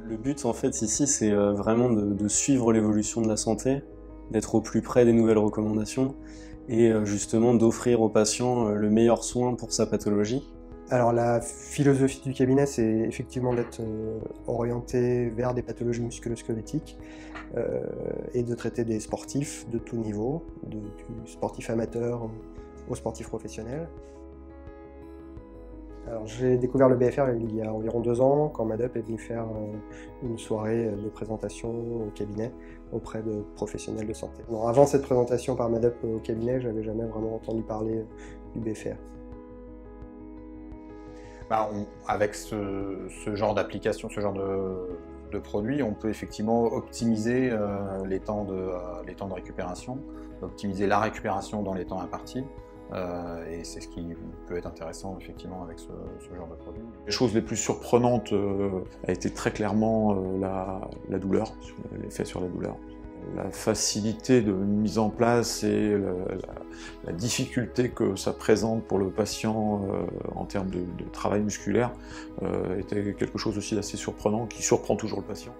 Le but en fait ici c'est vraiment de suivre l'évolution de la santé, d'être au plus près des nouvelles recommandations et justement d'offrir aux patients le meilleur soin pour sa pathologie. Alors la philosophie du cabinet, c'est effectivement d'être orienté vers des pathologies musculo-squelettiques et de traiter des sportifs de tout niveau, du sportif amateur au sportif professionnel. Alors j'ai découvert le BFR il y a environ 2 ans quand Madup est venu faire une soirée de présentation au cabinet auprès de professionnels de santé. Alors, avant cette présentation par Madup au cabinet, j'avais jamais vraiment entendu parler du BFR. Avec ce genre d'application, ce genre de produit, on peut effectivement optimiser les temps de récupération, optimiser la récupération dans les temps impartis. Et c'est ce qui peut être intéressant effectivement avec ce genre de produit. Les choses les plus surprenantes a été très clairement la douleur, l'effet sur la douleur. La facilité de mise en place et la difficulté que ça présente pour le patient en termes de travail musculaire était quelque chose aussi d'assez surprenant, qui surprend toujours le patient.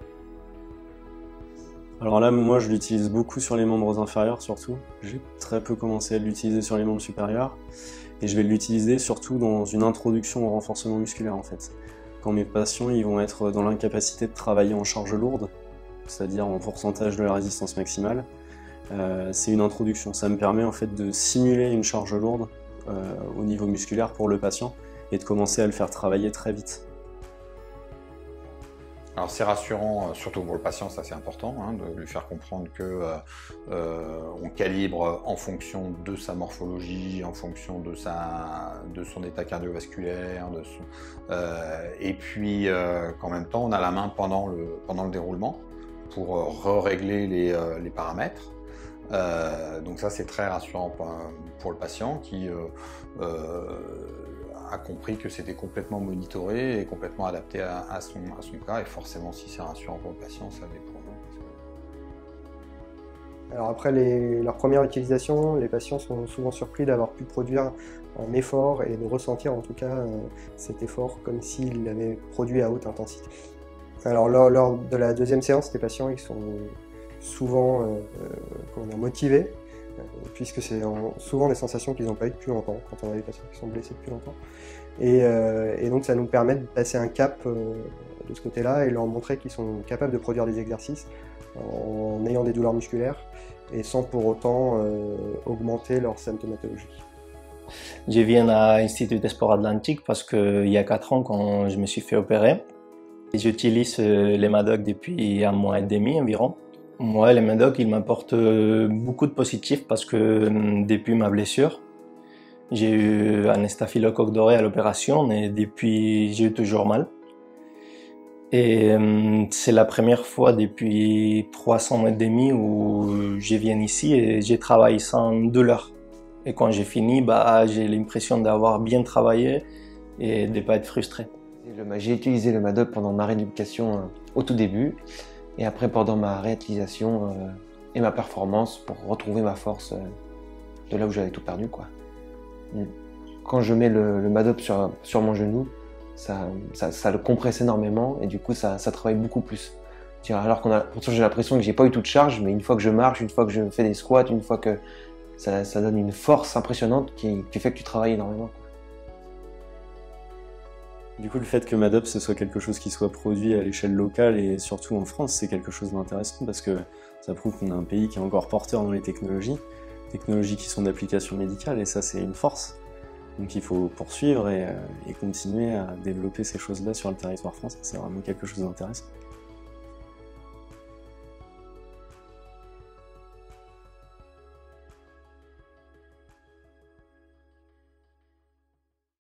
Alors là, moi je l'utilise beaucoup sur les membres inférieurs surtout. J'ai très peu commencé à l'utiliser sur les membres supérieurs. Et je vais l'utiliser surtout dans une introduction au renforcement musculaire en fait. Quand mes patients ils vont être dans l'incapacité de travailler en charge lourde, c'est-à-dire en pourcentage de la résistance maximale, c'est une introduction. Ça me permet en fait de simuler une charge lourde au niveau musculaire pour le patient et de commencer à le faire travailler très vite. Alors c'est rassurant, surtout pour le patient, ça c'est important, de lui faire comprendre que on calibre en fonction de sa morphologie, en fonction de son état cardiovasculaire, et puis qu'en même temps on a la main pendant le déroulement pour régler les paramètres. Donc ça c'est très rassurant pour le patient qui a compris que c'était complètement monitoré et complètement adapté à son cas, et forcément si c'est rassurant pour le patient, ça l'est pour nous. Alors après leur première utilisation, les patients sont souvent surpris d'avoir pu produire un effort et de ressentir en tout cas cet effort comme s'ils l'avaient produit à haute intensité. Alors lors de la deuxième séance, les patients ils sont souvent motivés, puisque c'est souvent des sensations qu'ils n'ont pas eues depuis longtemps, quand on a des patients qui sont blessés depuis longtemps. Et donc ça nous permet de passer un cap de ce côté-là et leur montrer qu'ils sont capables de produire des exercices en ayant des douleurs musculaires et sans pour autant augmenter leur symptomatologie. Je viens à l'Institut des Sports Atlantiques parce qu'il y a 4 ans quand je me suis fait opérer. J'utilise les Madoc depuis 1 mois et demi environ. Moi, les Madoc, ils m'apportent beaucoup de positifs parce que depuis ma blessure, j'ai eu un staphylocoque doré à l'opération et depuis, j'ai eu toujours mal. Et c'est la première fois depuis 3 ans et demi où je viens ici et je travaille sans douleur. Et quand j'ai fini, j'ai l'impression d'avoir bien travaillé et de ne pas être frustré. J'ai utilisé le Madoc pendant ma rééducation au tout début. Et après, pendant ma réutilisation et ma performance, pour retrouver ma force de là où j'avais tout perdu, quoi. Quand je mets le Madoc sur mon genou, ça le compresse énormément et du coup, ça travaille beaucoup plus. Alors pourtant, j'ai l'impression que j'ai pas eu toute charge, mais une fois que je marche, une fois que je fais des squats, une fois que ça donne une force impressionnante qui fait que tu travailles énormément, quoi. Du coup, le fait que Madup ce soit quelque chose qui soit produit à l'échelle locale et surtout en France, c'est quelque chose d'intéressant parce que ça prouve qu'on a un pays qui est encore porteur dans les technologies qui sont d'application médicale, et ça c'est une force. Donc il faut poursuivre et continuer à développer ces choses-là sur le territoire français, c'est vraiment quelque chose d'intéressant.